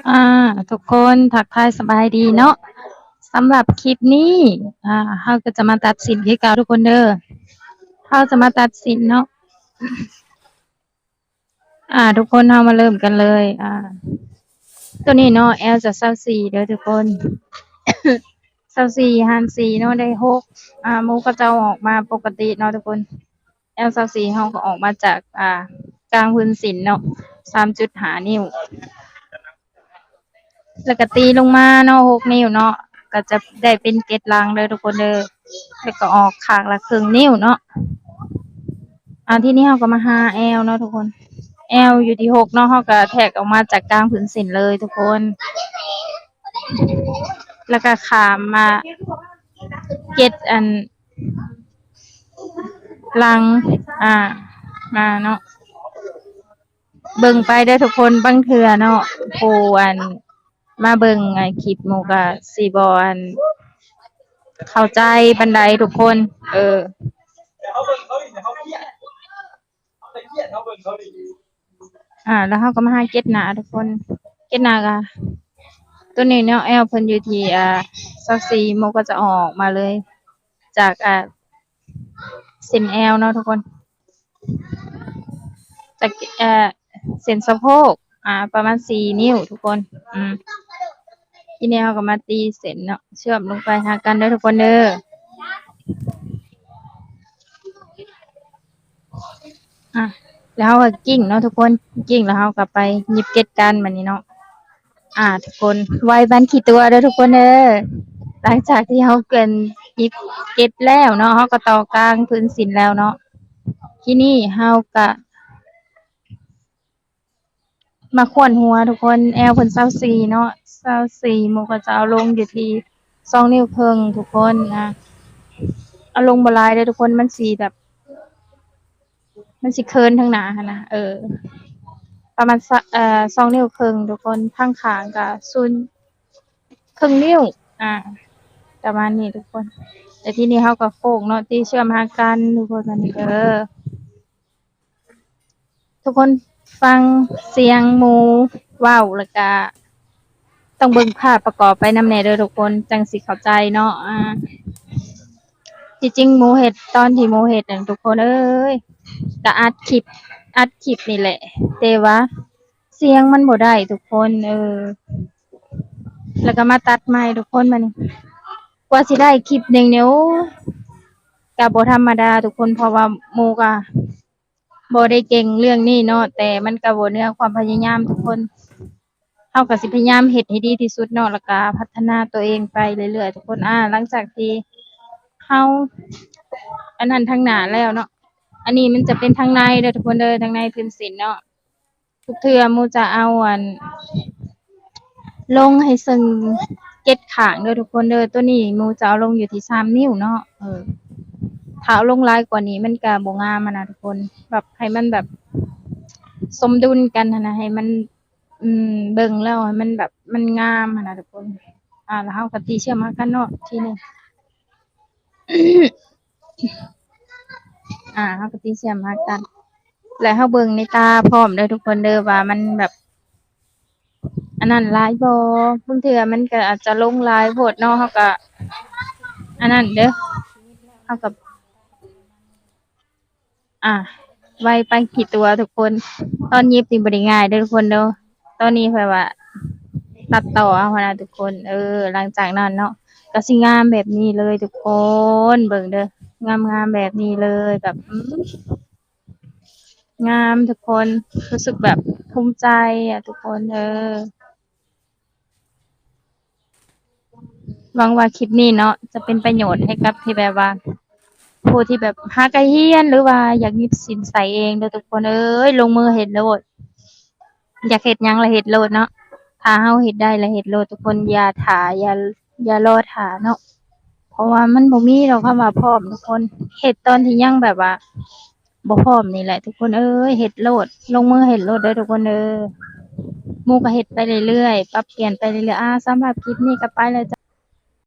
อ่าทุกคนทักทายสบายดีเนาะสำหรับคลิปนี้เราก็จะมาตัดสินคือเก่าทุกคนเด้อเราจะมาตัดสินเนาะทุกคนเรามาเริ่มกันเลยตัวนี้เนาะแอลจะ24เด้อทุกคน24หาร4เนาะได้6หมูก็จะออกมาปกติเนาะทุกคนแอล24เฮาก็ออกมาจากกลางพื้นศิลป์เนาะ3.5 นิ้ว แล้วก็ตีลงมาเนาะ6 นิ้วเนาะก็จะได้เป็นเกล็ดลางเลยทุกคนเด้อแล้วก็ออกข้างละครึ่งนิ้วเนาะที่นี้เราก็มาหาแอลเนาะทุกคนแอลอยู่ที่6เนาะเราก็แทกออกมาจากกลางผืนศิลป์เลยทุกคนแล้วก็ขามมาเกล็ดลังมาเนาะเบิ่งไปเด้อทุกคนบางเทื่อเนาะผู้มาเบิ่งคลิปหมู่ก็สิบ่เข้าใจปานใดทุกคน แล้วเราก็มาหาเก็ดหนาทุกคน เก็ดหนาก็ตัวนี้เนาะแอลเพิ่นอยู่ที่24โมก็จะออกมาเลย จากเส้นแอลเนาะทุกคน จากเส้นสะโพกประมาณ4นิ้วทุกคนทีนี้เราก็มาตีเส้นเนาะเชื่อมลงไปหากันเด้อทุกคนเด้อแล้วเราก็กิ้งเนาะทุกคนกิ้งแล้วเราก็ไปหยิบเก็ดกันบัดนี้เนาะทุกคนไว้บันขี้ตัวเด้อทุกคนเด้อหลังจากที่เราเกินหยิบเก็ดแล้วเนาะเราก็ต่อกลางพื้นศิลป์แล้วเนาะทีนี้เราก็มาขวนหัวทุกคนแอลเพิ่น24เนาะ24หมู่ก็จะเอาลงอยู่ที่2นิ้วครึ่งทุกคนเอาลงบ่หลายเด้อทุกคนมันสิแบบมันสิเคินทางหน้าหันนะประมาณ2นิ้วครึ่งทุกคนข้างข้างก็0ครึ่งนิ้วประมาณนี้ทุกคนแต่ทีนี้เราก็โค้งเนาะที่เชื่อมหากันทุกคนอันนี้เด้อทุกคนฟังเสียงหมูเว้าแล้วก็ต้องเบิ่งภาพประกอบไปนำแหน่เด้อทุกคนจังสิเข้าใจเนาะที่จริงหมูเฮ็ดตอนที่หมูเฮ็ดนั่นทุกคนเอ้ยก็อัดคลิปนี่แหละแต่ว่าเสียงมันบ่ได้ทุกคนแล้วก็มาตัดใหม่ทุกคนบัดนี้กว่าสิได้คลิปหนึ่งเนี่ยโอ้ก็บ่ธรรมดาทุกคนเพราะว่าหมู่ก็บ่ได้เก่งเรื่องนี้เนาะแต่มันก็บ่เหนือความพยายามทุกคนเราก็สิพยายามเฮ็ดให้ดีที่สุดเนาะแล้วก็พัฒนาตัวเองไปเรื่อยๆทุกคนหลังจากที่เราอันนั้นทางหน้าแล้วเนาะอันนี้มันจะเป็นทางในเด้อทุกคนเด้อทางในพื้นศิลป์เนาะทุกเทื่อหมู่จะเอาลงให้ซึ่งเก็ดข้างเด้อทุกคนเด้อตัวนี้หมู่จะเอาลงอยู่ที่3นิ้วเนาะถ้าเอาลงหลายกว่านี้มันก็บ่งามอะนะทุกคนแบบให้มันแบบสมดุลกันหั้นนะให้มันเบิ่งแล้วให้มันแบบมันงามหั้นนะทุกคนแล้วเราก็ตีเชื่อมหากันเนาะทีนี้เราก็ตีเชื่อมหากันแล้วเราเบิ่งในตาพร้อมเด้อทุกคนเด้อว่ามันแบบอันนั้นหลายบ่บางเทื่อมันก็อาจจะลงหลายโพดเนาะเราก็อันนั้นเด้อเราก็ไวไปกี่ตัวทุกคนตอนยิบนี่บ่ได้ง่ายเด้อทุกคนเด้อตอนนี้ค่อยว่าตัดต่อเอาหั้นนะทุกคนหลังจากนั้นเนาะก็สิงามแบบนี้เลยทุกคนเบิ่งเด้องามๆแบบนี้เลยแบบงามทุกคนรู้สึกแบบภูมิใจทุกคนหวังว่าคลิปนี้เนาะจะเป็นประโยชน์ให้กับที่แบบว่าผู้ที่แบบหากะเฮียนหรือว่าอยากมีสินใส่เองเด้อทุกคนลงมือเฮ็ดโลดอยากเฮ็ดหยังละเฮ็ดโลดเนาะถ้าเฮาเฮ็ดได้ละเฮ็ดโลดทุกคนอย่าท่าอย่ารอท่าเนาะเพราะว่ามันบ่มีดอกคำว่าพร้อมทุกคนเฮ็ดตอนที่ยังแบบว่าบ่พร้อมนี่แหละทุกคนเฮ็ดโลดลงมือเฮ็ดโลดเด้อทุกคนหมู่ก็เฮ็ดไปเรื่อยๆปรับเปลี่ยนไปเรื่อยๆสำหรับคลิปนี้ก็ไปแล้วจ้ะ